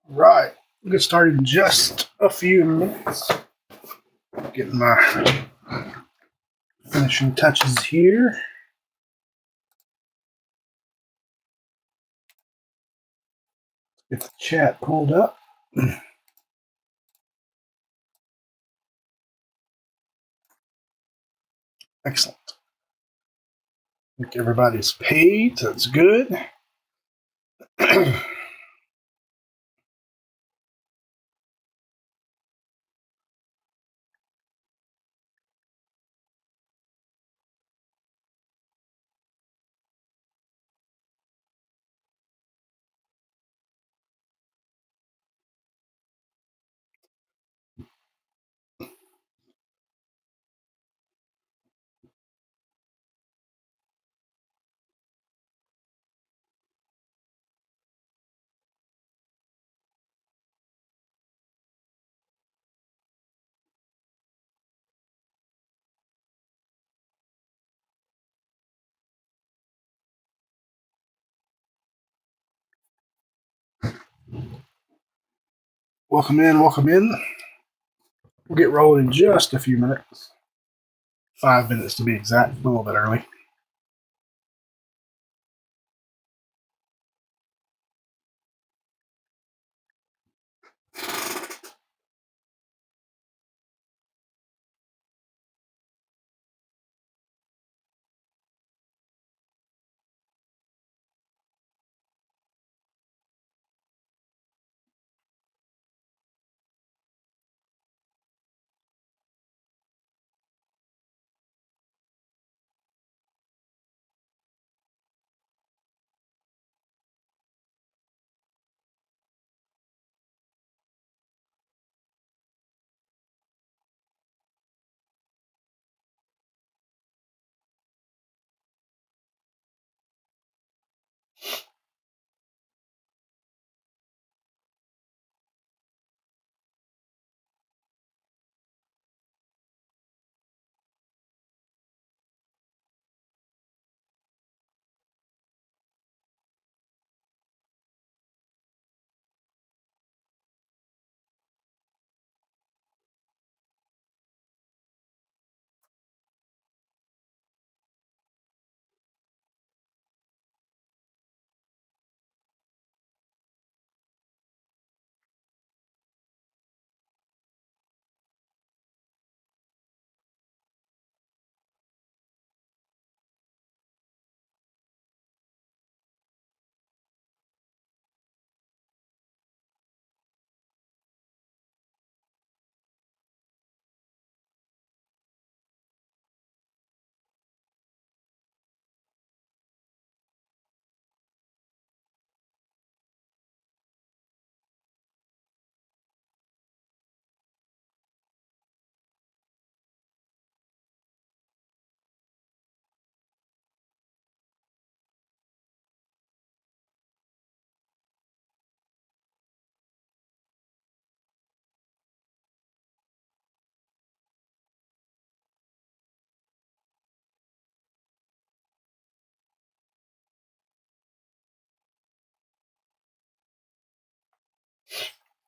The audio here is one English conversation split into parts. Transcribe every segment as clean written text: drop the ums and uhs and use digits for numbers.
Right. We'll get started in just a few minutes. Getting my finishing touches here. Get the chat pulled up. Excellent. I think everybody's paid. So that's good. Welcome in, welcome in. We'll get rolling in just a few minutes. 5 minutes to be exact, a little bit early.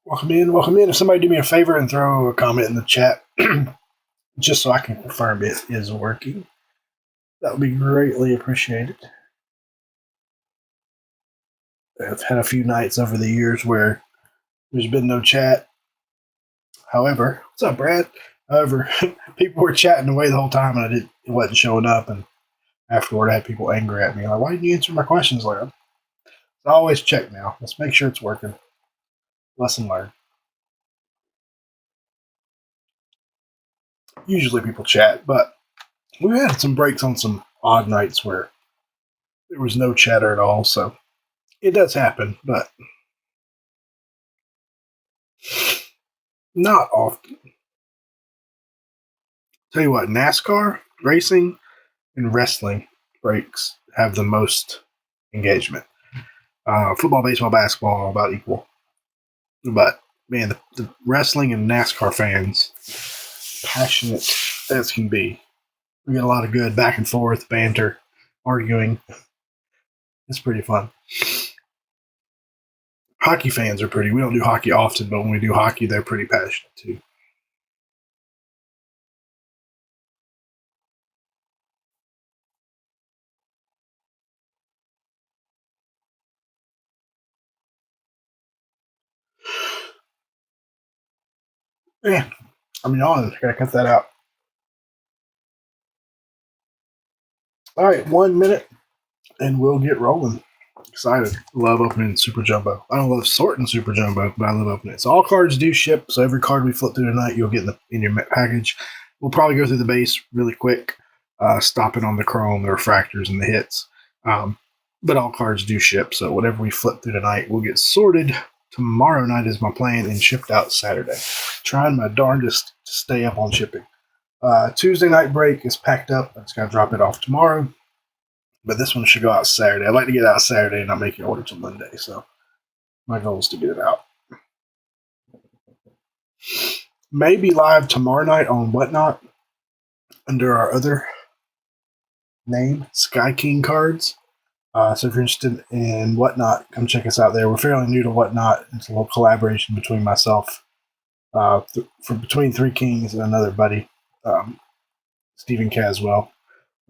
Welcome in, welcome in. If somebody do me a favor and throw a comment in the chat, just so I can confirm it is working, that would be greatly appreciated. I've had a few nights over the years where there's been no chat. However, what's up, Brad? However, people were chatting away the whole time and it wasn't showing up. And afterward, I had people angry at me. Like, why didn't you answer my questions, Larry? I always check now. Let's make sure it's working. Lesson learned. Usually people chat, but we had some breaks on some odd nights where there was no chatter at all. So it does happen, but not often. Tell you what, NASCAR, racing, and wrestling breaks have the most engagement. Football, baseball, basketball, all about equal. But man, the wrestling and NASCAR fans, passionate as can be. We get a lot of good back and forth banter, arguing. It's pretty fun. hockey fans are pretty. We don't do hockey often, but when we do hockey, they're pretty passionate too. Yeah, I mean, I gotta cut that out. All right, 1 minute, and we'll get rolling. Excited. Love opening Super Jumbo. I don't love sorting Super Jumbo, but I love opening it. So all cards do ship. So every card we flip through tonight, you'll get in your package. We'll probably go through the base really quick, stopping on the chrome, the refractors, and the hits. But all cards do ship. So whatever we flip through tonight, we'll get sorted. Tomorrow night is my plan and shipped out Saturday. Trying my darndest to stay up on shipping. Tuesday night break is packed up. I'm just going to drop it off tomorrow. But this one should go out Saturday. I'd like to get it out Saturday and not make an order till Monday. So my goal is to get it out. Maybe live tomorrow night on Whatnot under our other name, Sky King Cards. So if you're interested in Whatnot, come check us out there. We're fairly new to Whatnot. It's a little collaboration between myself, between Three Kings and another buddy, Stephen Caswell.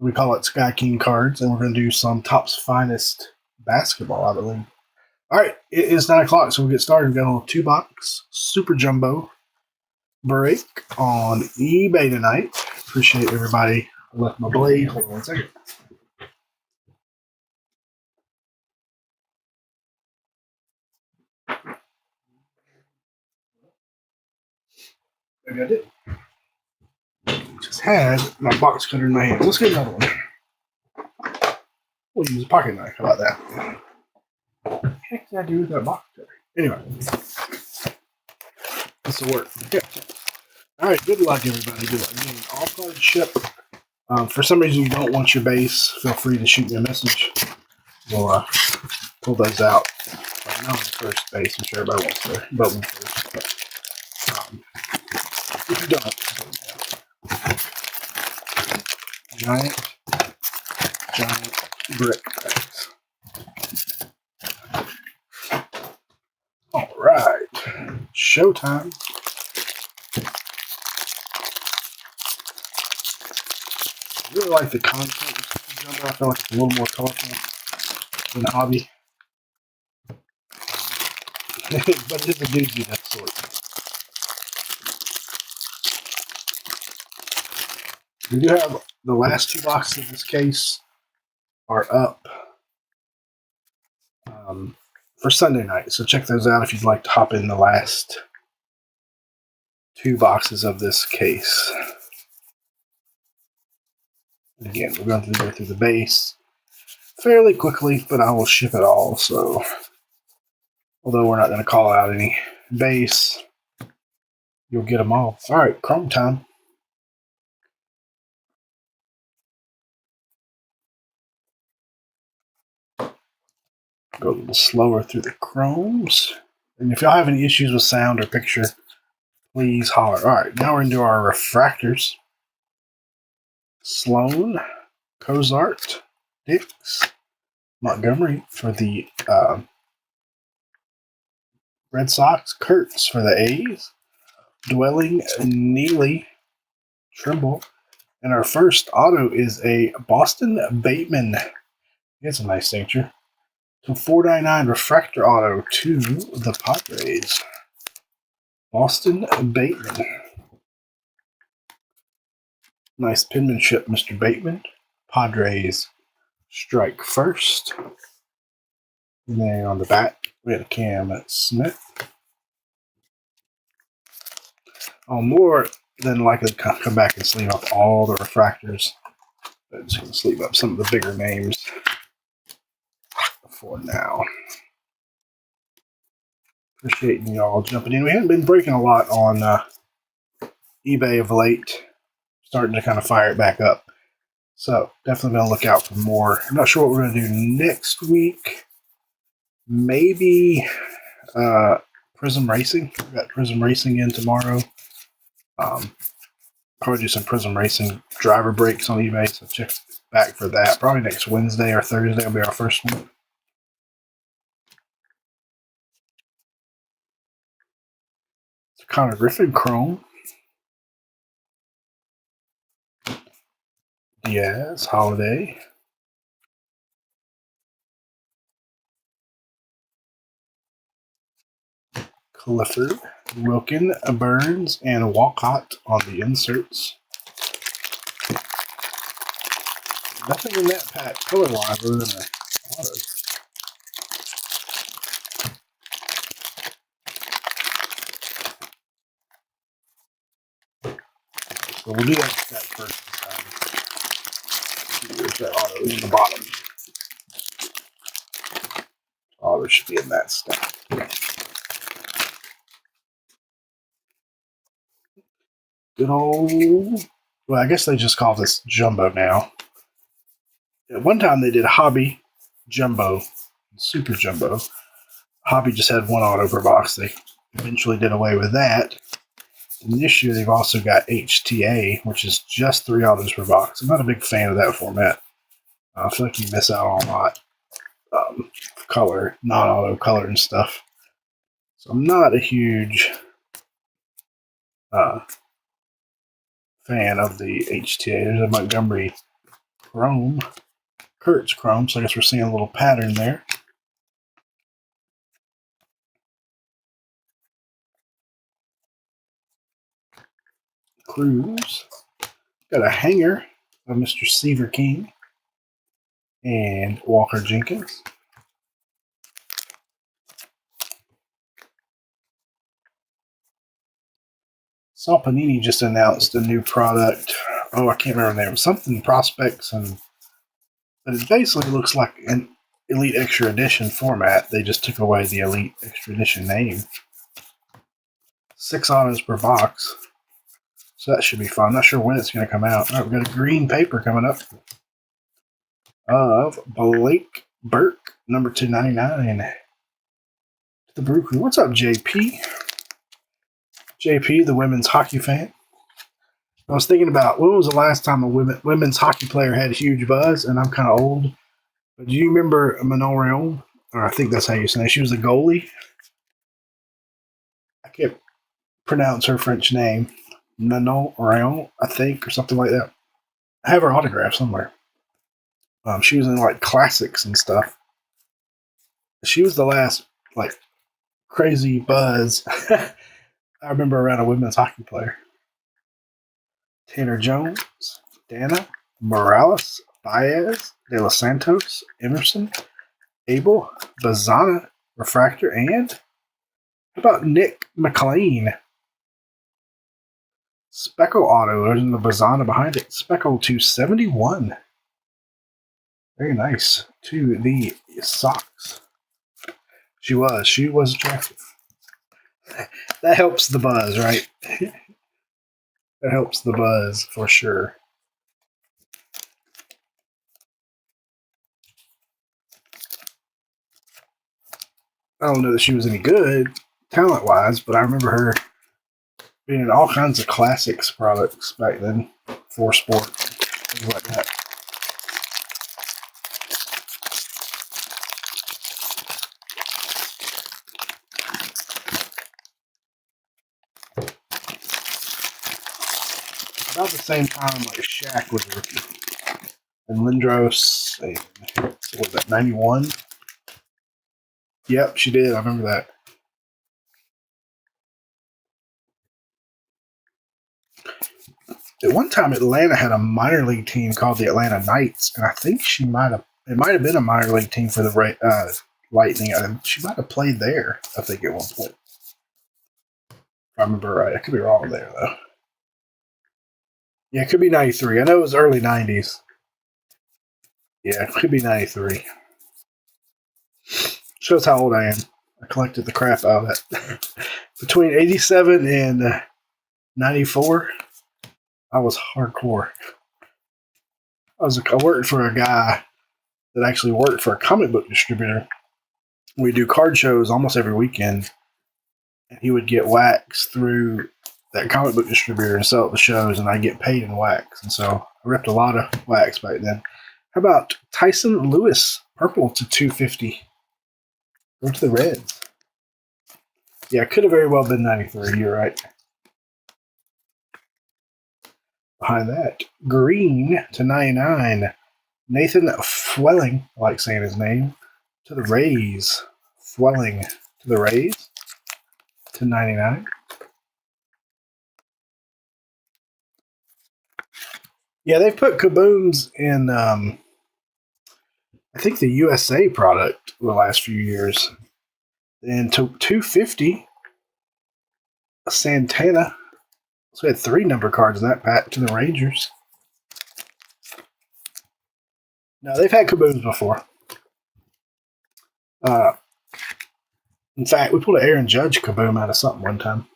We call it Sky King Cards, and we're going to do some Topps Finest basketball, I believe. All right, it is 9 o'clock, so we'll get started. We've got a little 2-box Super Jumbo break on eBay tonight. Appreciate everybody. I left my blade. Hold on 1 second. Maybe I did. Just had my box cutter in my hand. Let's get another one. We'll use a pocket knife. How about that? What the heck did I do with that box cutter? Anyway, this will work. Yeah. All right. Good luck, everybody. Good luck. Again, all cards ship. For some reason you don't want your base, feel free to shoot me a message. We'll pull those out. Right now on the first base. I'm sure everybody wants their Bowman first. But, if you don't, giant brick bags. All right, showtime. I really like the content of Super Jumbo. I feel like it's a little more colorful than the hobby. But it is a doozy of that sort. We do have the last 2 boxes of this case are up for Sunday night. So check those out if you'd like to hop in the last 2 boxes of this case. Again, we're going to go through the base fairly quickly, but I will ship it all. So, although we're not going to call out any base, you'll get them all. All right, chrome time. Go a little slower through the chromes. And if y'all have any issues with sound or picture, please holler. All right, now we're into our refractors. Sloan, Cozart, Dix, Montgomery for the Red Sox, Kurtz for the A's, Dwelling, Neely, Trimble, and our first auto is a Boston Bateman. It's a nice signature. So 499 refractor auto to the Padres. Boston Bateman. Nice penmanship, Mr. Bateman. Padres strike first. And then on the back, we had Cam Smith. I'll more than likely come back and sleeve up all the refractors. I'm just going to sleeve up some of the bigger names for now. Appreciate y'all jumping in. We haven't been breaking a lot on eBay of late. Starting to kind of fire it back up. So definitely going to look out for more. I'm not sure what we're going to do next week. Maybe Prism Racing. We've got Prism Racing in tomorrow. Probably do some Prism Racing driver breaks on eBay. So check back for that. Probably next Wednesday or Thursday will be our first one. Connor Griffin Chrome. Diaz, Holiday. Clifford, Wilkin, Burns, and Walcott on the inserts. Nothing in that pack color-wise other than a auto. So we'll do that first this time. There's that auto in the bottom. Auto should be in that stack. Good old... Well, I guess they just call this Jumbo now. At one time they did Hobby, Jumbo, Super Jumbo. Hobby just had one auto per box. They eventually did away with that. And this year they've also got HTA, which is just 3 autos per box. I'm not a big fan of that format. I feel like you miss out on a lot. Color, non-auto color and stuff. So I'm not a huge fan of the HTA. There's a Montgomery Chrome. Kurtz Chrome, so I guess we're seeing a little pattern there. Cruz. Got a hanger of Mr. Seaver King and Walker Jenkins. Saw Panini just announced a new product. Oh, I can't remember the name. Something Prospects, but it basically looks like an Elite Extra Edition format. They just took away the Elite Extra Edition name. 6 autos per box. So that should be fun. I'm not sure when it's going to come out. All right, we've got a green paper coming up of Blake Burke, number 299. The Brew Crew. What's up, JP? JP, the women's hockey fan. I was thinking about when was the last time a women's hockey player had a huge buzz, and I'm kind of old. But do you remember Manon Rayon? Or I think that's how you say it. She was a goalie. I can't pronounce her French name. Manon Rayon, I think, or something like that. I have her autograph somewhere. She was in like classics and stuff. She was the last like crazy buzz I remember around a women's hockey player. Tanner Jones, Dana, Morales, Baez, De Los Santos, Emerson, Abel, Bazana, Refractor, and how about Nick McLean? Speckle Auto, there's the Bazana behind it. Speckle 271. Very nice. To the Sox. She was attractive. That helps the buzz, right? That helps the buzz for sure. I don't know that she was any good talent-wise, but I remember her being in all kinds of classics products back then for sport, things like that. About the same time, like Shaq was a rookie, and Lindros, and what was that, 91? Yep, she did. I remember that. At one time, Atlanta had a minor league team called the Atlanta Knights, and I think it might have been a minor league team for the Lightning. She might have played there, I think, at one point. If I remember right. I could be wrong there, though. Yeah, it could be 93. I know it was early 90s. Yeah, it could be 93. Shows how old I am. I collected the crap out of that. Between 87 and 94, I was hardcore. I worked for a guy that actually worked for a comic book distributor. We do card shows almost every weekend, and he would get wax through that comic book distributor and sell it at the shows, and I get paid in wax. And so I ripped a lot of wax back then. How about Tyson Lewis, purple to 250? Go to the Reds. Yeah, it could have very well been 93. You're right. Behind that, green to 99. Nathan Fwelling, I like saying his name, to the Rays. Fwelling to the Rays to 99. Yeah, they've put kabooms in, I think, the USA product the last few years. And to 250, Santana. So we had 3 number cards in that pack to the Rangers. No, they've had kabooms before. In fact, we pulled an Aaron Judge kaboom out of something one time.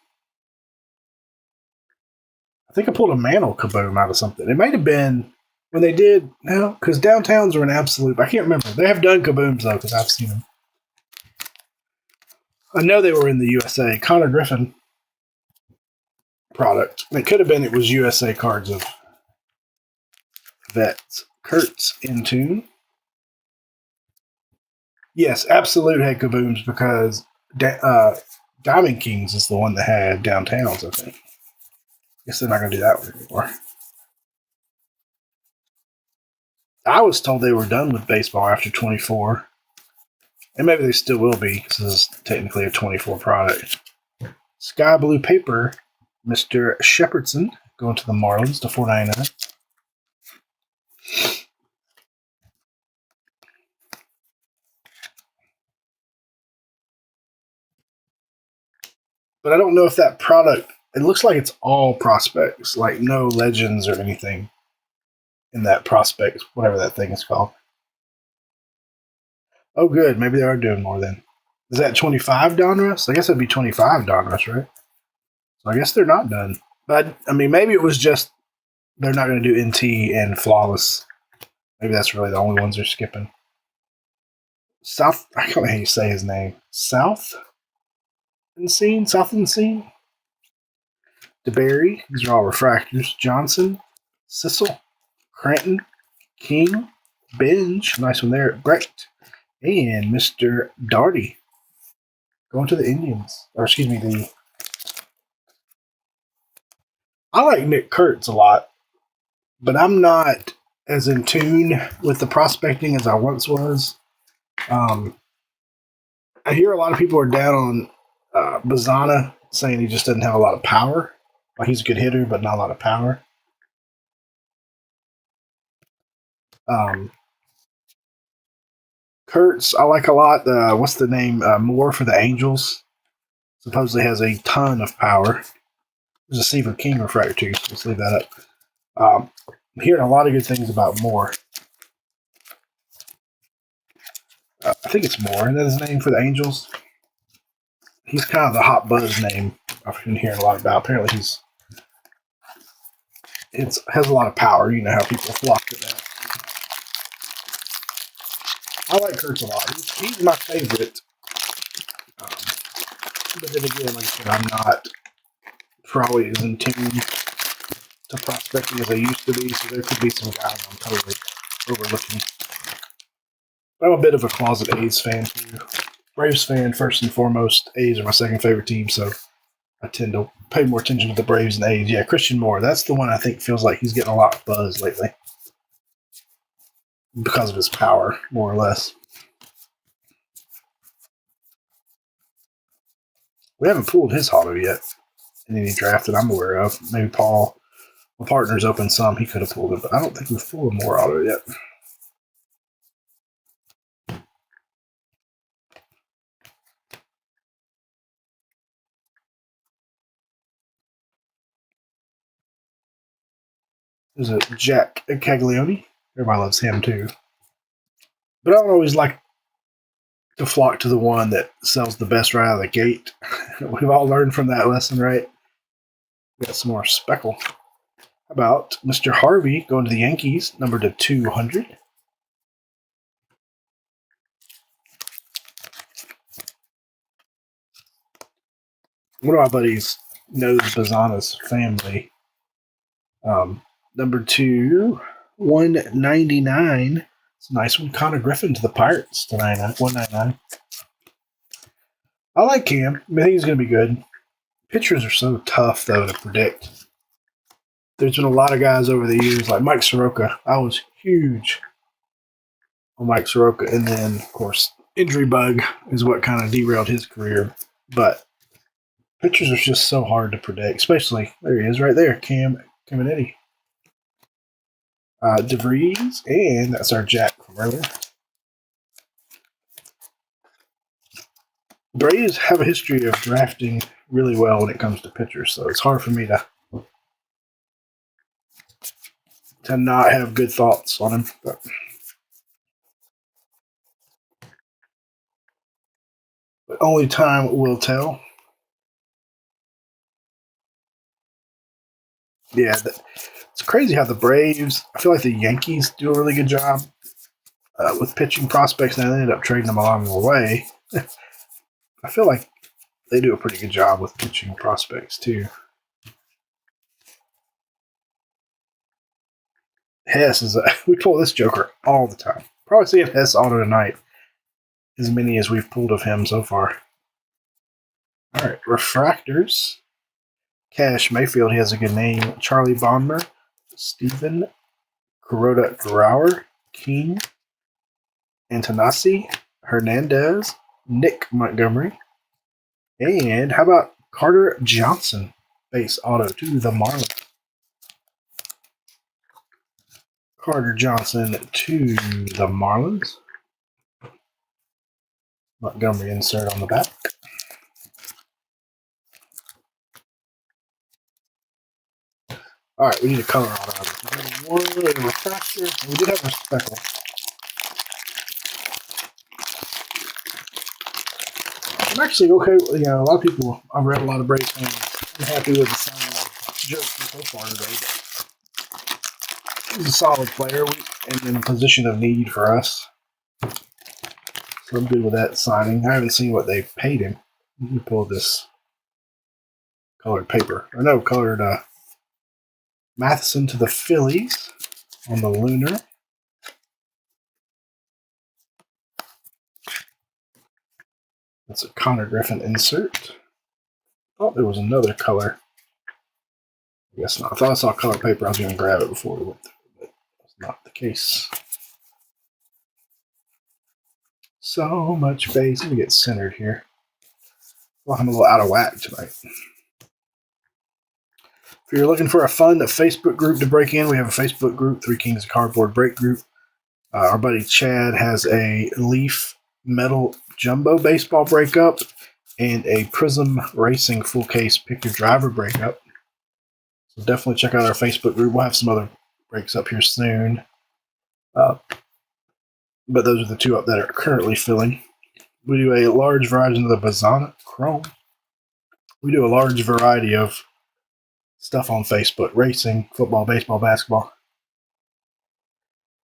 I think I pulled a Mantle kaboom out of something. It might have been when they did, no, because downtowns are an absolute. I can't remember. They have done kabooms, though, because I've seen them. I know they were in the USA. Connor Griffin product. It could have been it was USA cards of vets. Kurtz in tune. Yes, Absolute had kabooms because Diamond Kings is the one that had downtowns, I think. Guess they're not going to do that one anymore. I was told they were done with baseball after 24. And maybe they still will be, because this is technically a 24 product. Sky Blue Paper, Mr. Shepherdson, going to the Marlins to 499. But I don't know if that product, it looks like it's all prospects, like no legends or anything in that prospect, whatever that thing is called. Oh, good. Maybe they are doing more then. Is that 25 Donruss? I guess it'd be 25 Donruss, right? So I guess they're not done. But, I mean, maybe it was just they're not going to do NT and Flawless. Maybe that's really the only ones they're skipping. South, I can't know how you say his name. South and Scene? South and Scene? DeBerry, these are all refractors. Johnson, Sissel, Cranton, King, Binge, nice one there. Brecht, and Mr. Darty going to the Indians. Or excuse me, I like Nick Kurtz a lot, but I'm not as in tune with the prospecting as I once was. I hear a lot of people are down on Bazana, saying he just doesn't have a lot of power. Like he's a good hitter, but not a lot of power. Kurtz, I like a lot. What's the name? Moore for the Angels. Supposedly has a ton of power. There's a Stephen King refractor too, so let's leave that up. I'm hearing a lot of good things about Moore. I think it's Moore. Isn't that his name for the Angels? He's kind of the hot buzz name I've been hearing a lot about. Apparently it has a lot of power. You know how people flock to that. I like Kurtz a lot. He's my favorite. But then again, like I said, I'm not probably as in tune to prospecting as I used to be, so there could be some guys I'm totally overlooking. But I'm a bit of a closet A's fan too. Braves fan first and foremost. A's are my second favorite team, so I tend to pay more attention to the Braves and A's. Yeah, Christian Moore. That's the one I think feels like he's getting a lot of buzz lately because of his power, more or less. We haven't pulled his auto yet in any draft that I'm aware of. Maybe Paul, my partner's opened some. He could have pulled it, but I don't think we've pulled more auto yet. There's a Jack Caglione. Everybody loves him too. But I don't always like to flock to the one that sells the best right out of the gate. We've all learned from that lesson, right? We got some more speckle. How about Mr. Harvey going to the Yankees, number to 200? One of my buddies knows Bazana's family. Number 2, 199. It's a nice one. Connor Griffin to the Pirates to 199. I like Cam. I think he's going to be good. Pitchers are so tough, though, to predict. There's been a lot of guys over the years, like Mike Soroka. I was huge on Mike Soroka. And then, of course, injury bug is what kind of derailed his career. But pitchers are just so hard to predict, especially, there he is right there, Cam Caminiti. DeVries, and that's our Jack from earlier. The Braves have a history of drafting really well when it comes to pitchers, so it's hard for me to not have good thoughts on him. But only time will tell. Yeah, it's crazy how the Braves, I feel like the Yankees do a really good job with pitching prospects, and they ended up trading them along the way. I feel like they do a pretty good job with pitching prospects, too. Hess is we pull this Joker all the time. Probably see if Hess auto tonight. As many as we've pulled of him so far. All right, refractors. Cash Mayfield, he has a good name. Charlie Bonner, Stephen Kuroda Grauer, King, Antonasi, Hernandez, Nick Montgomery, and how about Carter Johnson, base auto to the Marlins. Carter Johnson to the Marlins. Montgomery insert on the back. All right, we need a color auto. One refractor. We did have a speckle. I'm actually okay. You know, a lot of people, I've read a lot of Braves fans. I'm happy with the signing of Joker so far today. But he's a solid player and in a position of need for us. So I'm good with that signing. I haven't seen what they paid him. Let me pull this colored paper. Or no, colored Matheson to the Phillies on the Lunar. That's a Connor Griffin insert. Thought there was another color. I guess not. I thought I saw colored paper. I was going to grab it before we went through, but that's not the case. So much space. Let me get centered here. Well, I'm a little out of whack tonight. If you're looking for a fun Facebook group to break in, we have a Facebook group, Three Kings of Cardboard Break Group. Our buddy Chad has a Leaf Metal Jumbo Baseball breakup and a Prism Racing Full Case Pick Your Driver breakup. So definitely check out our Facebook group. We'll have some other breaks up here soon. But those are the two up that are currently filling. We do a large variety of the Bazana Chrome. We do a large variety of stuff on Facebook: racing, football, baseball, basketball.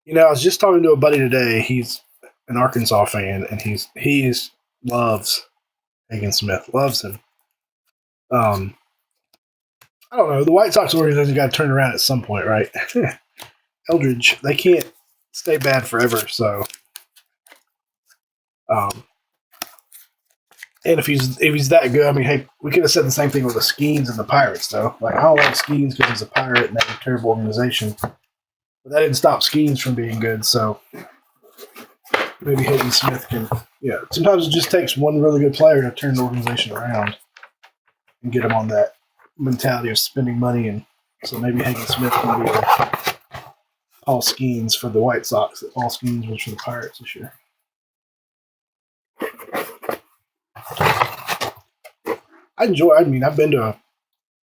You know, I was just talking to a buddy today. He's an Arkansas fan, and he loves Hagen Smith. Loves him. I don't know. The White Sox organization got to turn around at some point, right? Eldridge, they can't stay bad forever. So, and if he's that good, I mean, hey, we could have said the same thing with the Skeens and the Pirates, though. Like, I don't like Skeens because he's a pirate and they're a terrible organization. But that didn't stop Skeens from being good. So maybe Hagen Smith can. Yeah, sometimes it just takes one really good player to turn the organization around and get them on that mentality of spending money. And so maybe Hagen Smith can be Paul Skeens for the White Sox that Paul Skeens was for the Pirates this year. I've been to a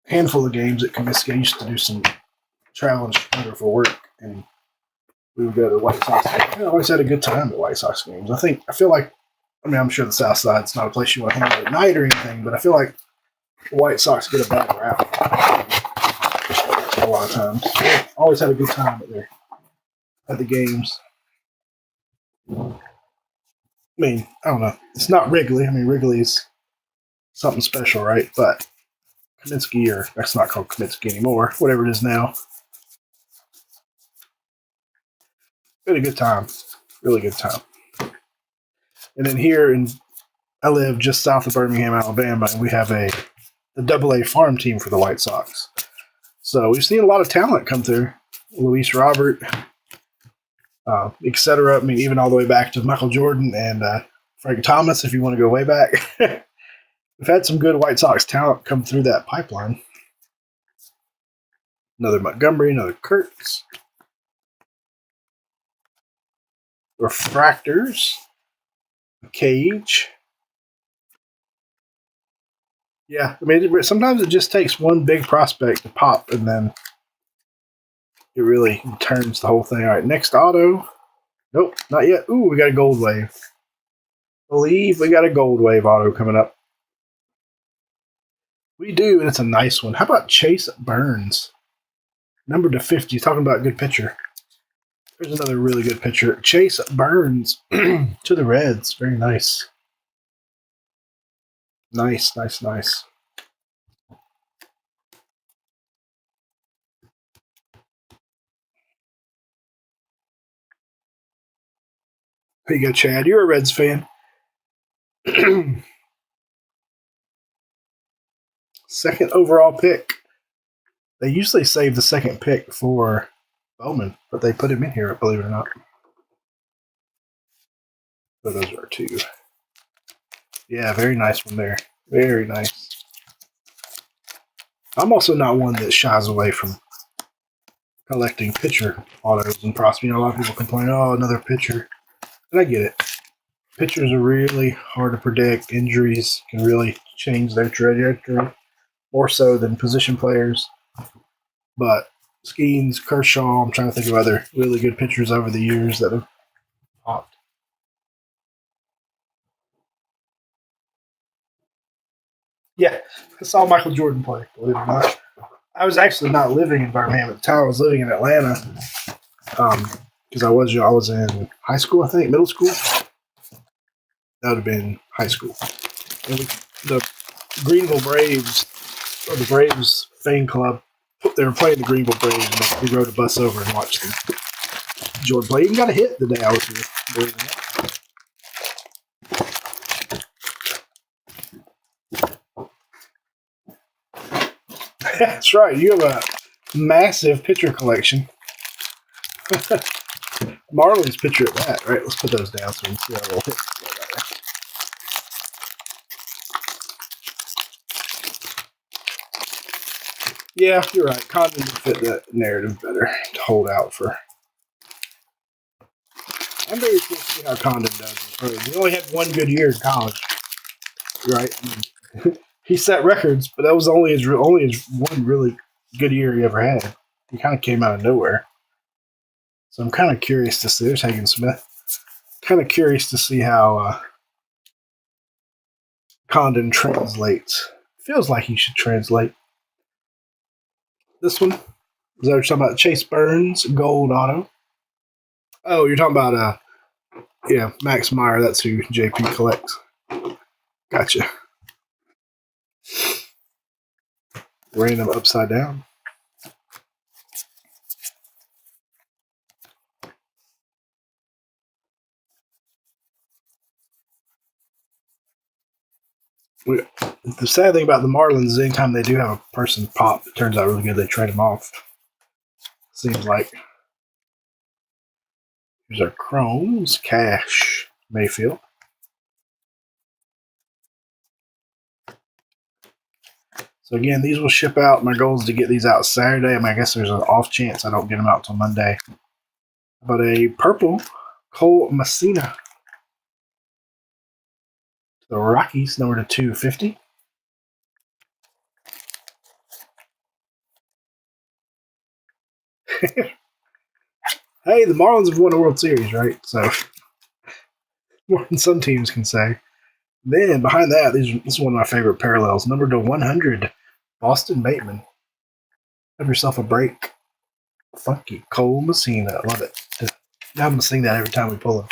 handful of games at Comiskey. I used to do some travel in Chicago for work, and we would go to the White Sox games. I always had a good time at White Sox games. I'm sure the South Side's not a place you want to hang out at night or anything, but I feel like the White Sox get a bad rap a lot of times. I always had a good time at the games. I mean, I don't know. It's not Wrigley. I mean, Wrigley's something special, right? But Comiskey, or that's not called Comiskey anymore, whatever it is now. Had a good time. Really good time. And then here in I live just south of Birmingham, Alabama, and we have the AA farm team for the White Sox. So we've seen a lot of talent come through. Luis Robert, etc. I mean, even all the way back to Michael Jordan and Frank Thomas, if you want to go way back. We've had some good White Sox talent come through that pipeline. Another Montgomery, another Kurtz. Refractors. Cage. Yeah, I mean, sometimes it just takes one big prospect to pop, and then it really turns the whole thing. All right, next auto. Nope, not yet. Ooh, we got a gold wave. Believe we got a gold wave auto coming up. We do, and it's a nice one. How about Chase Burns? Number to 50. Talking about a good pitcher. Here's another really good pitcher. Chase Burns to the Reds. Very nice. Nice. Here you go, Chad. You're a Reds fan. Second overall pick. They usually save the second pick for Bowman, but they put him in here, believe it or not. So those are two. Yeah, very nice one there. Very nice. I'm also not one that shies away from collecting pitcher autos and prospects. You know, a lot of people complain, oh, another pitcher. And I get it. Pitchers are really hard to predict. Injuries can really change their trajectory more so than position players. But Skeens, Kershaw, I'm trying to think of other really good pitchers over the years that have popped. Yeah, I saw Michael Jordan play, believe it or not. I was actually not living in Birmingham at the time. I was living in Atlanta because I was in high school, I think, middle school. That would have been high school. And the Greenville Braves, or the Braves fan club, they were playing the Greenville Braves, and we rode a bus over and watched them. Jordan play. Even got a hit the day I was here, believe it or not. That's right. You have a massive pitcher collection. Marlins pitcher at that, right? Let's put those down so we can see our little hits. Yeah, you're right. Condon would fit that narrative better to hold out for. I'm very curious to see how Condon does. He only had one good year in college, right? He set records, but that was only his one really good year he ever had. He kind of came out of nowhere. So I'm kind of curious to see. There's Hagen Smith. Kind of curious to see how Condon translates. Feels like he should translate. This one? Is that what you're talking about? Chase Burns, gold auto. Oh, you're talking about Max Meyer. That's who JP collects. Gotcha. Random upside down. The sad thing about the Marlins is anytime they do have a person pop that turns out really good, they trade him off. Seems like. Here's our Chromes. Cash. Mayfield. So again, these will ship out. My goal is to get these out Saturday. I mean, I guess there's an off chance I don't get them out till Monday. But a purple Cole Messina. The Rockies, number to 250. Hey, the Marlins have won a World Series, right? So more than some teams can say. Then behind that, this is one of my favorite parallels. Number to 100, Boston Bateman. Have yourself a break. Funky Cole Messina. I love it. I'm going to sing that every time we pull him.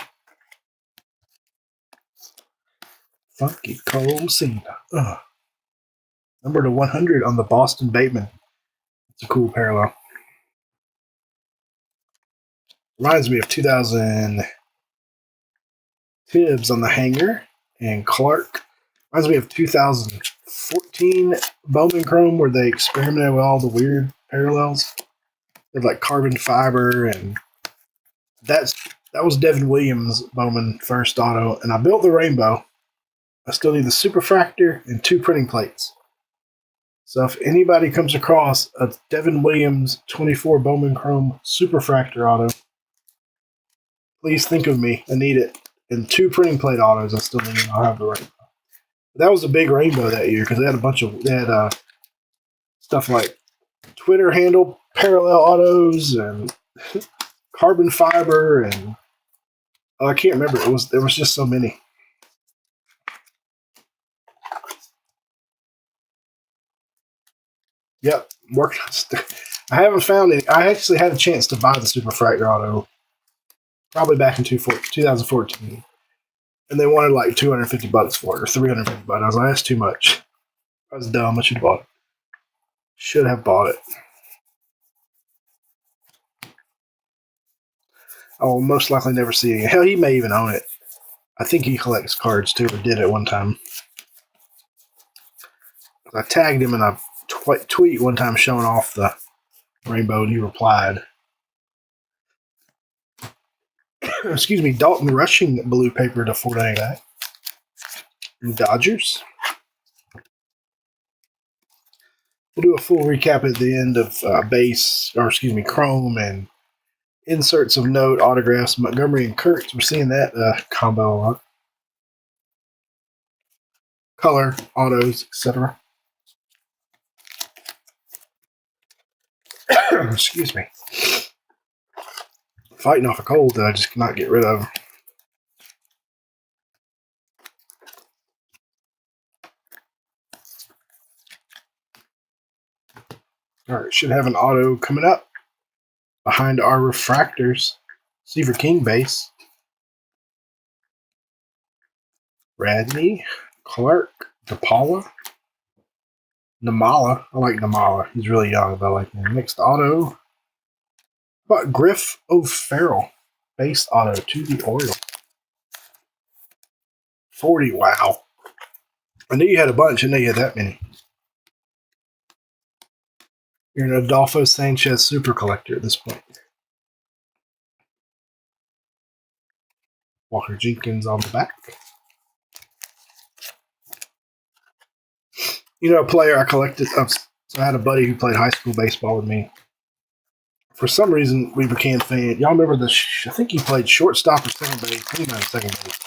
Funky Cole Messina. Number to 100 on the Boston Bateman. It's a cool parallel. Reminds me of 2000 Tibbs on the hanger. and Clark. Reminds me of 2014 Bowman Chrome, where they experimented with all the weird parallels. They had like carbon fiber, and that was Devin Williams' Bowman first auto. And I built the rainbow. I still need the superfractor and 2 printing plates. So if anybody comes across a Devin Williams 24 Bowman Chrome superfractor auto, please think of me. I need it. And 2 printing plate autos I still need. I'll have the rainbow. That was a big rainbow that year because they had stuff like Twitter handle parallel autos and carbon fiber and I can't remember. There was just so many. Yep, working. I haven't found it. I actually had a chance to buy the superfractor auto probably back in 2014, and they wanted like $250 for it or $350. I was like, that's too much. I was dumb. I should have bought it. Should have bought it. I will most likely never see it again. Hell, he may even own it. I think he collects cards too, or did at one time. I tagged him in a tweet one time showing off the rainbow, and he replied. Excuse me, Dalton Rushing blue paper to $4.99. Dodgers. We'll do a full recap at the end of Chrome and inserts of note, autographs, Montgomery and Kurtz. We're seeing that combo a lot. Color, autos, etc. Excuse me. Fighting off a cold that I just cannot get rid of. All right, should have an auto coming up behind our refractors. Seaver King base. Radney, Clark, DePaula, Namala. I like Namala. He's really young, but I like him. Next auto. How about Griff O'Farrell? Base auto to the Orioles. 40. Wow. I knew you had a bunch. I didn't know you had that many. You're an Adolfo Sanchez super collector at this point. Walker Jenkins on the back. You know, a player I collected. So I had a buddy who played high school baseball with me. For some reason, we became fans. Y'all remember I think he played shortstop or second base. I think he might have second base.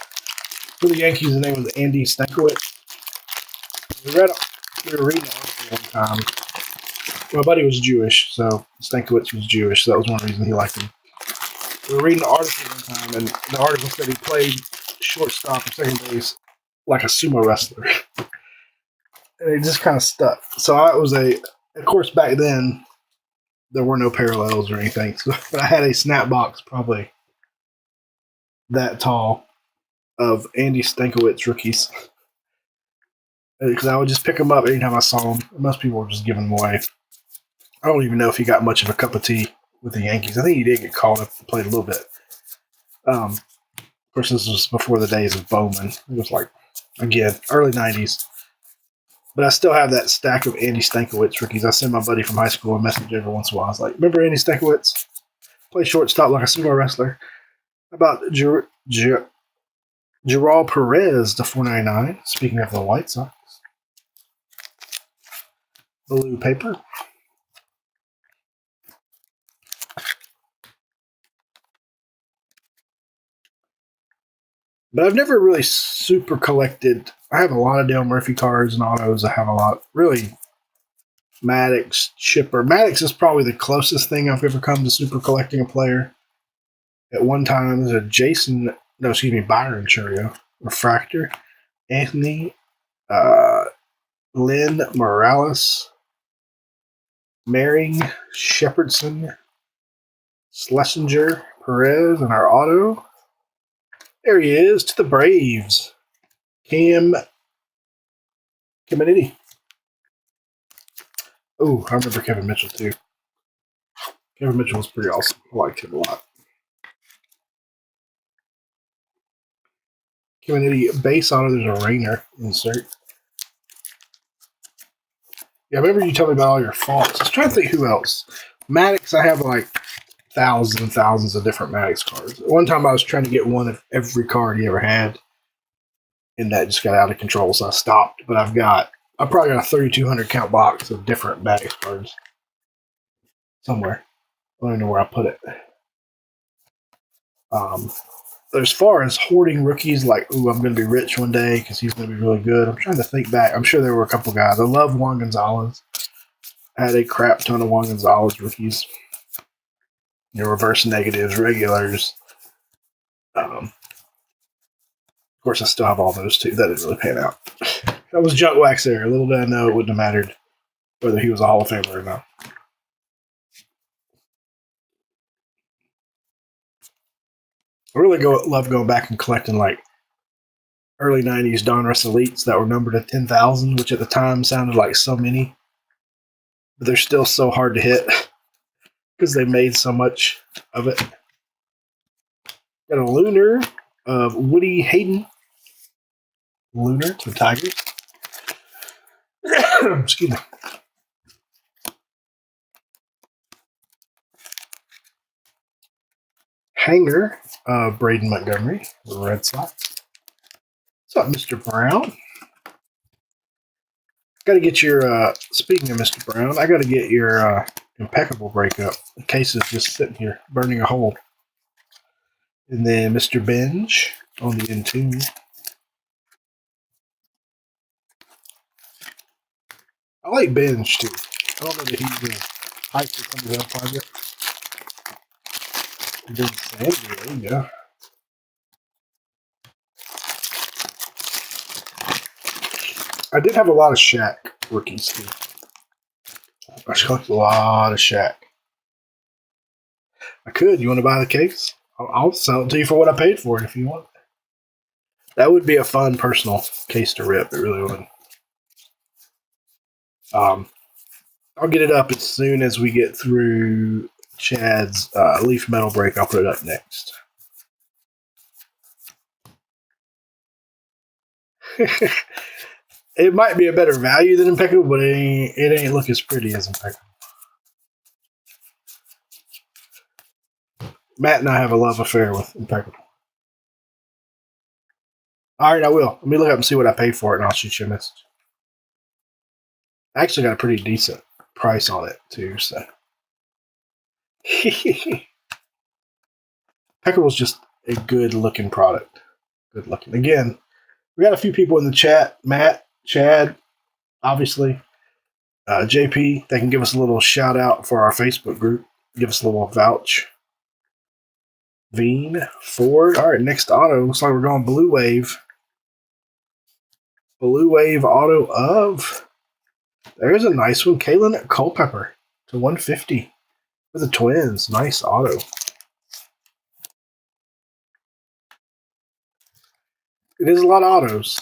For the Yankees, the name was Andy Stankiewicz. We were reading an article one time. My buddy was Jewish, so Stankiewicz was Jewish, so that was one reason he liked him. We were reading an article one time, and the article said he played shortstop or second base like a sumo wrestler. And it just kind of stuck. So of course, back then, there were no parallels or anything. So, but I had a snap box probably that tall of Andy Stankiewicz rookies. Because I would just pick them up anytime I saw them. Most people were just giving them away. I don't even know if he got much of a cup of tea with the Yankees. I think he did get called up and played a little bit. Of course, this was before the days of Bowman. It was like, again, early 90s. But I still have that stack of Andy Stankiewicz rookies. I send my buddy from high school a message every once in a while. I was like, remember Andy Stankiewicz? Play shortstop like a sumo wrestler. How about Gerald Perez to $4.99. Speaking of the White Sox. Blue paper. But I've never really super collected. I have a lot of Dale Murphy cards and autos. I have a lot. Really, Maddox, Chipper. Maddox is probably the closest thing I've ever come to super collecting a player. At one time, there's a Byron Churio. Refractor. Anthony. Lynn Morales. Maring. Shepherdson. Schlesinger. Perez. And our auto. There he is, to the Braves. Cam Caminiti. Oh, I remember Kevin Mitchell, too. Kevin Mitchell was pretty awesome. I liked him a lot. Community base auto, there's a Rainer insert. Yeah, I remember you told me about all your faults. I was trying to think who else. Maddox, I have like thousands and thousands of different Maddox cards. One time I was trying to get one of every card he ever had, and that just got out of control, so I stopped. But I probably got a 3,200 count box of different Maddox cards somewhere. I don't even know where I put it. As far as hoarding rookies, like, ooh, I'm going to be rich one day because he's going to be really good. I'm trying to think back. I'm sure there were a couple guys. I love Juan Gonzalez. I had a crap ton of Juan Gonzalez rookies. Reverse negatives, regulars. Of course, I still have all those too. That didn't really pan out. That was junk wax there. Little did I know it wouldn't have mattered whether he was a Hall of Famer or not. I really love going back and collecting like early 90s Donruss Elites that were numbered at 10,000, which at the time sounded like so many. But they're still so hard to hit because they made so much of it. Got a Lunar of Woody Hayden. Lunar to the Tigers. Excuse me. Hanger of Braden Montgomery, the Red Sox. What's up, Mr. Brown? Got to get your, speaking of Mr. Brown, I got to get your impeccable breakup. The case is just sitting here, burning a hole. And then Mr. Binge on the N2. I like Binge, too. I don't know that he's hyped with somebody else project. There you go. I did have a lot of Shaq rookies, too. I collected a lot of Shaq. I could. You want to buy the case? I'll sell it to you for what I paid for it if you want. That would be a fun personal case to rip. It really would. I'll get it up as soon as we get through Chad's leaf metal break. I'll put it up next. It might be a better value than Impeccable, but it ain't look as pretty as Impeccable. Matt and I have a love affair with Impeccable. All right, I will. Let me look up and see what I paid for it, and I'll shoot you a message. I actually got a pretty decent price on it, too, so. Impeccable's just a good-looking product. Good looking. Again, we got a few people in the chat. Matt, Chad, obviously. JP, they can give us a little shout-out for our Facebook group. Give us a little vouch. Veen, Ford. All right, next auto. Looks like we're going Blue Wave. Blue Wave auto of. There's a nice one. Kalen Culpepper to 150 for the Twins. Nice auto. It is a lot of autos.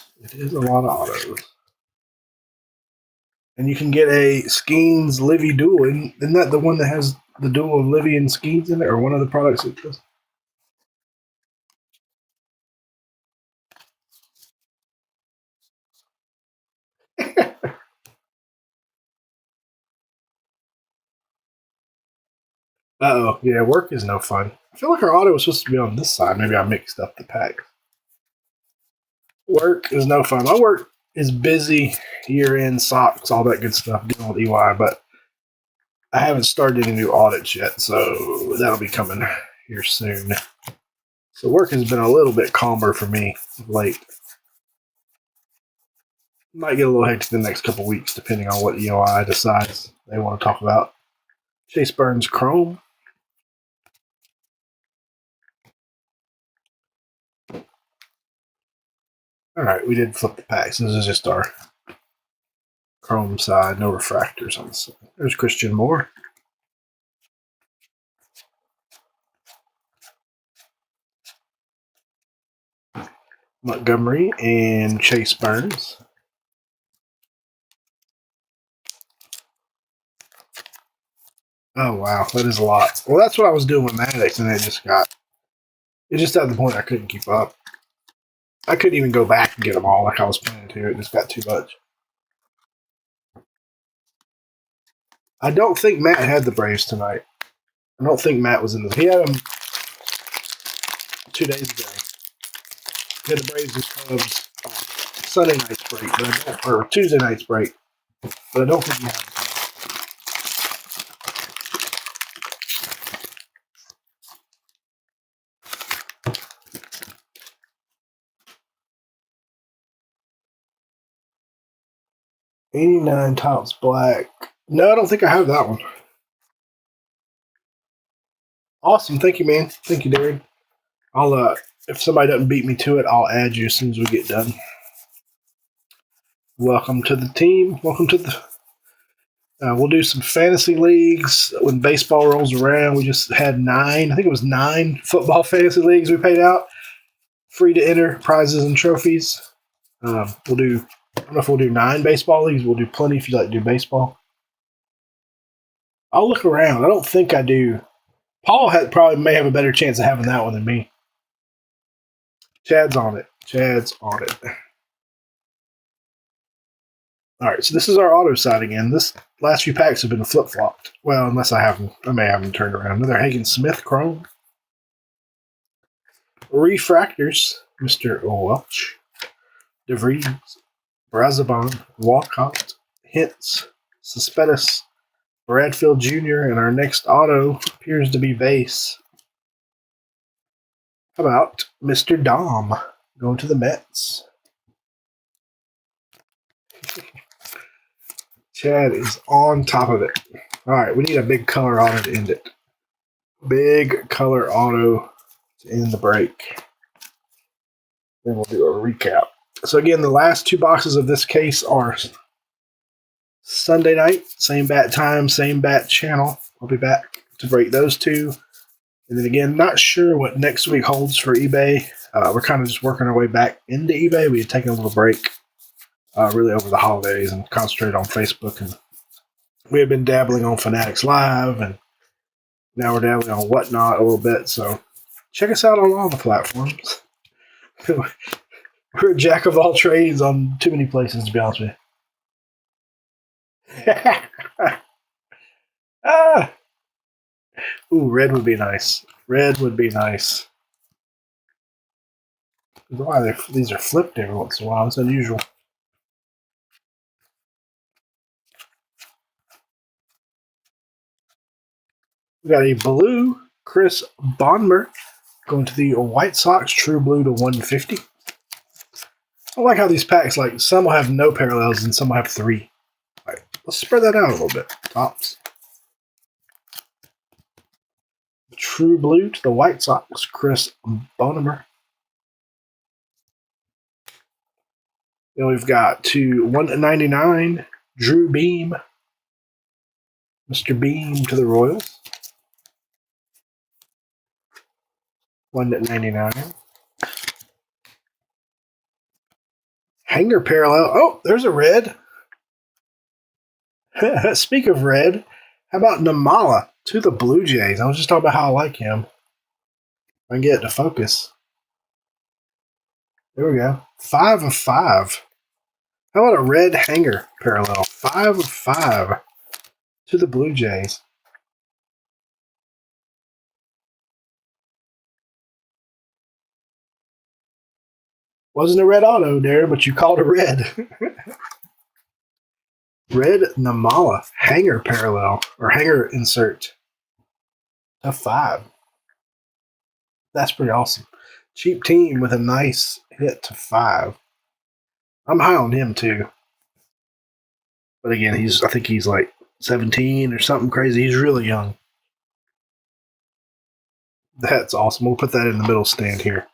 And you can get a Skeens Livy duel. Isn't that the one that has the duel of Livy and Skeens in it, or one of the products it does? Uh-oh. Yeah, work is no fun. I feel like our auto was supposed to be on this side. Maybe I mixed up the pack. Work is no fun. My work is busy, year-end, socks, all that good stuff, dealing with EY, but I haven't started any new audits yet, so that'll be coming here soon. So work has been a little bit calmer for me of late. Might get a little hectic the next couple weeks, depending on what EOI decides they want to talk about. Chase Burns Chrome. All right, we did flip the packs. This is just our Chrome side, no refractors on the side. There's Christian Moore. Montgomery and Chase Burns. Oh, wow. That is a lot. Well, that's what I was doing with Maddox, and it just got the point I couldn't keep up. I couldn't even go back and get them all like I was planning to. It just got too much. I don't think Matt had the Braves tonight. I don't think Matt was in the. He had them 2 days ago. He had the Braves and Cubs Sunday night's break, or Tuesday night's break. But I don't think he had them. 89 Tops Black. No, I don't think I have that one. Awesome. Thank you, man. Thank you, Darren. I'll if somebody doesn't beat me to it, I'll add you as soon as we get done. Welcome to the team. Welcome to the. We'll do some fantasy leagues when baseball rolls around. We just had 9. I think it was 9 football fantasy leagues we paid out. Free to enter, prizes and trophies. We'll do. I don't know if we'll do 9 baseball leagues. We'll do plenty if you like to do baseball. I'll look around. I don't think I do. Paul probably may have a better chance of having that one than me. Chad's on it. All right, so this is our auto side again. This last few packs have been flip-flopped. Well, unless I may have them turned around. Another Hagen Smith Chrome. Refractors, Mr. Welch. DeVries, Brazabon, Walcott, Hintz, Suspettus, Bradfield Jr., and our next auto appears to be base. How about Mr. Dom going to the Mets? Chad is on top of it. All right, we need a big color auto to end it. Big color auto to end the break. Then we'll do a recap. So again, the last 2 boxes of this case are Sunday night, same bat time, same bat channel. I'll be back to break those 2. And then again, not sure what next week holds for eBay. We're kind of just working our way back into eBay. We had taken a little break really over the holidays and concentrated on Facebook. And we had been dabbling on Fanatics Live, and now we're dabbling on Whatnot a little bit. So check us out on all the platforms. We're a jack of all trades on too many places, to be honest with you. Ooh, red would be nice. Red would be nice. Why these are flipped every once in a while. It's unusual. We got a blue Chris Bonmer going to the White Sox, true blue to 150. I like how these packs, like, some will have no parallels and some will have 3. All right, let's spread that out a little bit. Tops. True blue to the White Sox, Chris Bonmer. Then we've got to 199, Drew Beam. Mr. Beam to the Royals. 199. Hanger parallel. Oh, there's a red. Speak of red, how about Namala to the Blue Jays? I was just talking about how I like him. I can get it to focus. There we go. 5 of 5. How about a red hanger parallel? 5 of 5 to the Blue Jays. Wasn't a red auto there, but you called it red. Red Namala hanger parallel or hanger insert to 5. That's pretty awesome. Cheap team with a nice hit to 5. I'm high on him too. But again, I think he's like 17 or something crazy. He's really young. That's awesome. We'll put that in the middle stand here.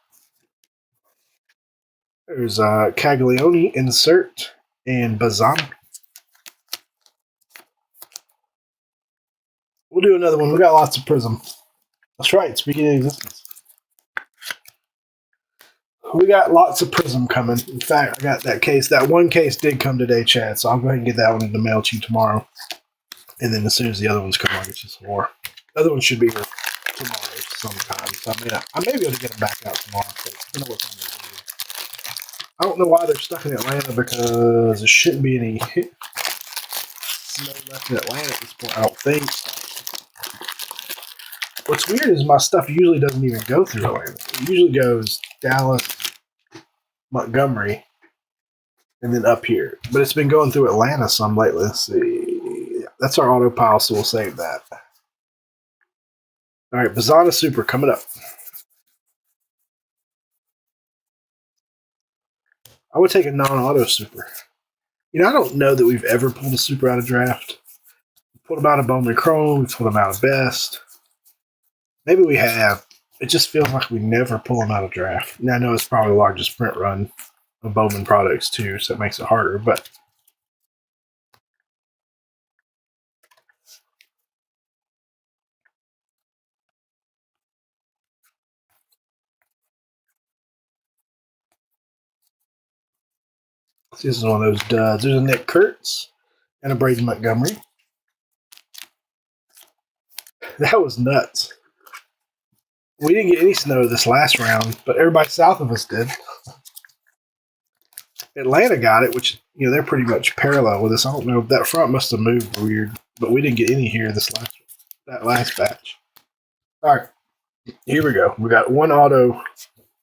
There's Caglione insert and Bazana. We'll do another one. We got lots of Prism. That's right. Speaking of existence, we got lots of Prism coming. In fact, I got that case. That one case did come today, Chad. So I'll go ahead and get that one in the mail to you tomorrow. And then as soon as the other ones come, I'll get you some more. The other one should be here tomorrow sometime. So I may be able to get them back out tomorrow. But you know what time it is. I don't know why they're stuck in Atlanta because there shouldn't be any snow left in Atlanta at this point, I don't think. What's weird is my stuff usually doesn't even go through Atlanta. It usually goes Dallas, Montgomery, and then up here. But it's been going through Atlanta some lately. Let's see. That's our autopile, so we'll save that. All right, Bazana Super coming up. I would take a non-auto Super. You know, I don't know that we've ever pulled a Super out of draft. We pulled them out of Bowman Chrome. We pulled them out of Best. Maybe we have. It just feels like we never pull them out of draft. Now, I know it's probably the largest print run of Bowman products, too, so it makes it harder, but this is one of those duds. There's a Nick Kurtz and a Braden Montgomery. That was nuts. We didn't get any snow this last round, but everybody south of us did. Atlanta got it, which, you know, they're pretty much parallel with us. I don't know if that front must have moved weird, but we didn't get any here that last batch. All right, here we go. We got one auto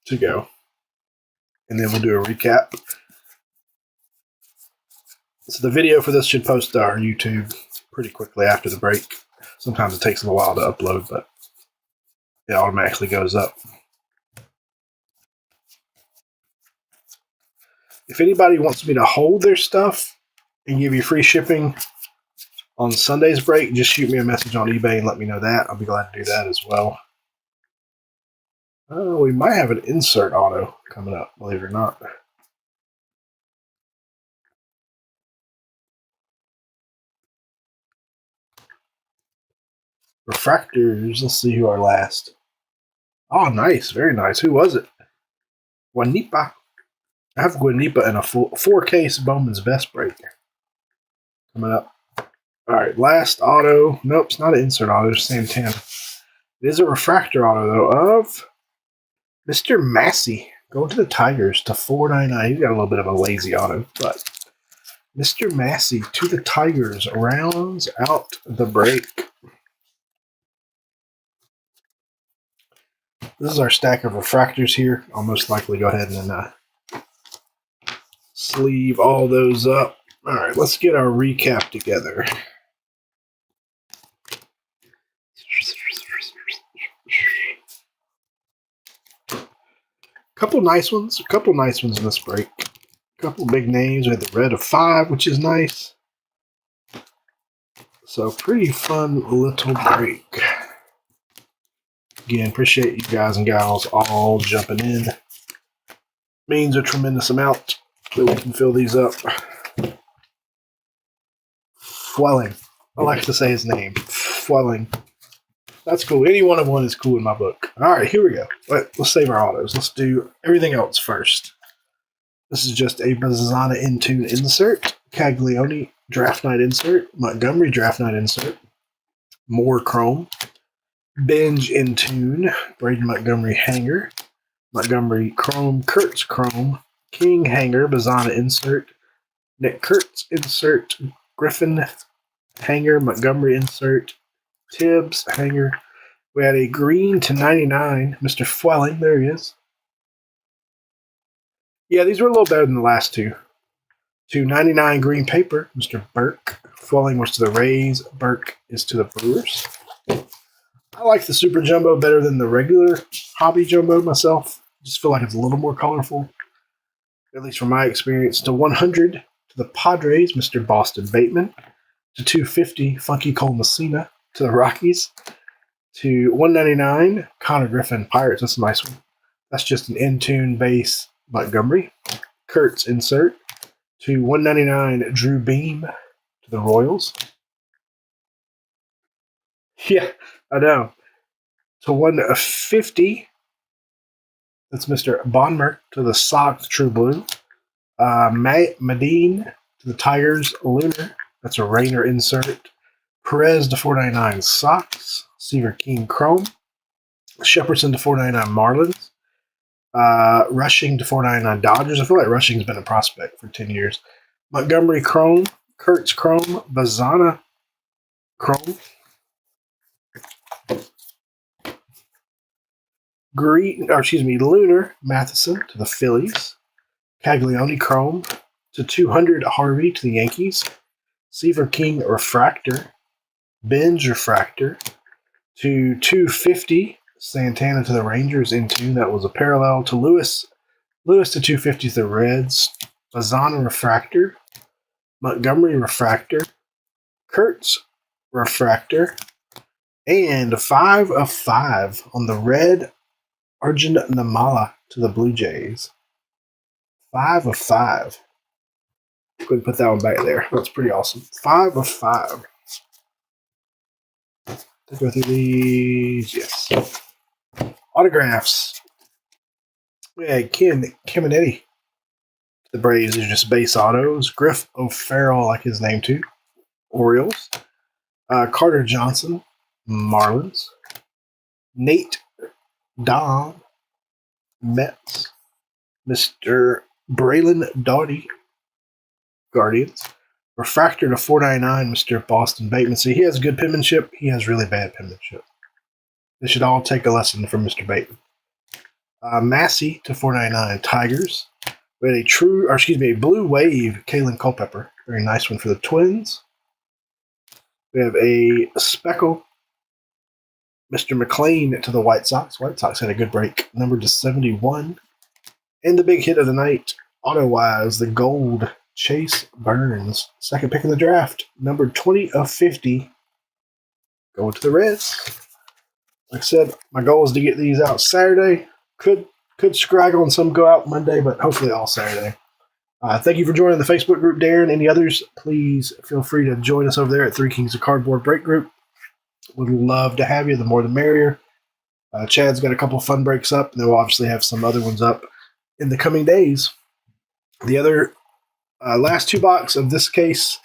to go, and then we'll do a recap. So the video for this should post to our YouTube pretty quickly after the break. Sometimes it takes a while to upload, but it automatically goes up. If anybody wants me to hold their stuff and give you free shipping on Sunday's break, just shoot me a message on eBay and let me know that. I'll be glad to do that as well. We might have an insert auto coming up, believe it or not. Refractors. Let's see who our last. Oh, nice. Very nice. Who was it? Guanipa. I have Guanipa in a 4-case Bowman's Best break coming up. All right, last auto. Nope, it's not an insert auto. It's Santana. It is a refractor auto, though, of Mr. Massey. Going to the Tigers to $4.99. He's got a little bit of a lazy auto, but Mr. Massey to the Tigers rounds out the break. This is our stack of refractors here. I'll most likely go ahead and sleeve all those up. All right, let's get our recap together. Couple nice ones in this break. Couple big names. We had the red of 5, which is nice. So pretty fun little break. Again, appreciate you guys and gals all jumping in. Means a tremendous amount that we can fill these up. Fuelling. I like to say his name. Fuelling. That's cool. Any one of one is cool in my book. All right, here we go. Let's save our autos. Let's do everything else first. This is just a Bazana in-tune insert. Caglione draft night insert. Montgomery draft night insert. More chrome. Binge in tune, Braden Montgomery hanger, Montgomery chrome, Kurtz chrome, King hanger, Bazana insert, Nick Kurtz insert, Griffin hanger, Montgomery insert, Tibbs hanger. We had a green to 99, Mr. Fuelling, there he is. Yeah, these were a little better than the last two. To 99 green paper, Mr. Burke. Fuelling was to the Rays, Burke is to the Brewers. I like the Super Jumbo better than the regular Hobby Jumbo myself. Just feel like it's a little more colorful, at least from my experience. To 100 to the Padres, Mr. Boston Bateman. To 250, Funky Cole Messina to the Rockies. To 199, Connor Griffin Pirates. That's a nice one. That's just an in-tune base Montgomery. Kurtz insert. To 199, Drew Beam to the Royals. Yeah, I know. To 150, that's Mr. Bonmer to the Sox True Blue. Medine to the Tigers Lunar. That's a Rainer insert. Perez to 499 Sox. Seaver King Chrome. Shepardson to 499 Marlins. Rushing to 499 Dodgers. I feel like Rushing's been a prospect for 10 years. Montgomery Chrome, Kurtz Chrome, Bazana Chrome, Lunar Matheson to the Phillies, Caglione Chrome to 200 Harvey to the Yankees, Seaver King Refractor, Binge Refractor to 250 Santana to the Rangers into that was a parallel to Lewis to 250 to the Reds, Bazana Refractor, Montgomery Refractor, Kurtz Refractor, and 5 of 5 on the red Arjun Namala to the Blue Jays. 5 of 5. Go ahead and put that one back there. That's pretty awesome. 5 of 5. Let's go through these. Yes. Autographs. We had Kim and Eddie. The Braves are just base autos. Griff O'Farrell, like his name too. Orioles. Carter Johnson, Marlins. Nate Dom, Mets. Mr. Braylon Doughty, Guardians. Refractor to 499, Mr. Boston Bateman. See, he has good penmanship. He has really bad penmanship. They should all take a lesson from Mr. Bateman. Massey to 499, Tigers. We had a Blue Wave, Kalen Culpepper. Very nice one for the Twins. We have a Speckle, Mr. McLean to the White Sox. White Sox had a good break. Numbered to 71. And the big hit of the night, auto-wise, the gold, Chase Burns. Second pick in the draft. Numbered 20 of 50. Going to the Reds. Like I said, my goal is to get these out Saturday. Could scraggle and some go out Monday, but hopefully all Saturday. Thank you for joining the Facebook group, Darren. Any others, please feel free to join us over there at Three Kings of Cardboard Break Group. Would love to have you. The more the merrier. Chad's got a couple fun breaks up, and then we'll obviously have some other ones up in the coming days. The other last 2 box of this case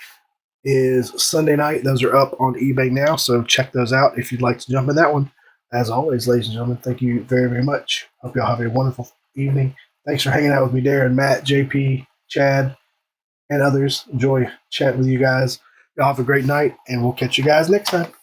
is Sunday night. Those are up on eBay now, so check those out if you'd like to jump in that one. As always, ladies and gentlemen, thank you very, very much. Hope y'all have a wonderful evening. Thanks for hanging out with me, Darren, Matt, JP, Chad, and others. Enjoy chatting with you guys. Y'all have a great night, and we'll catch you guys next time.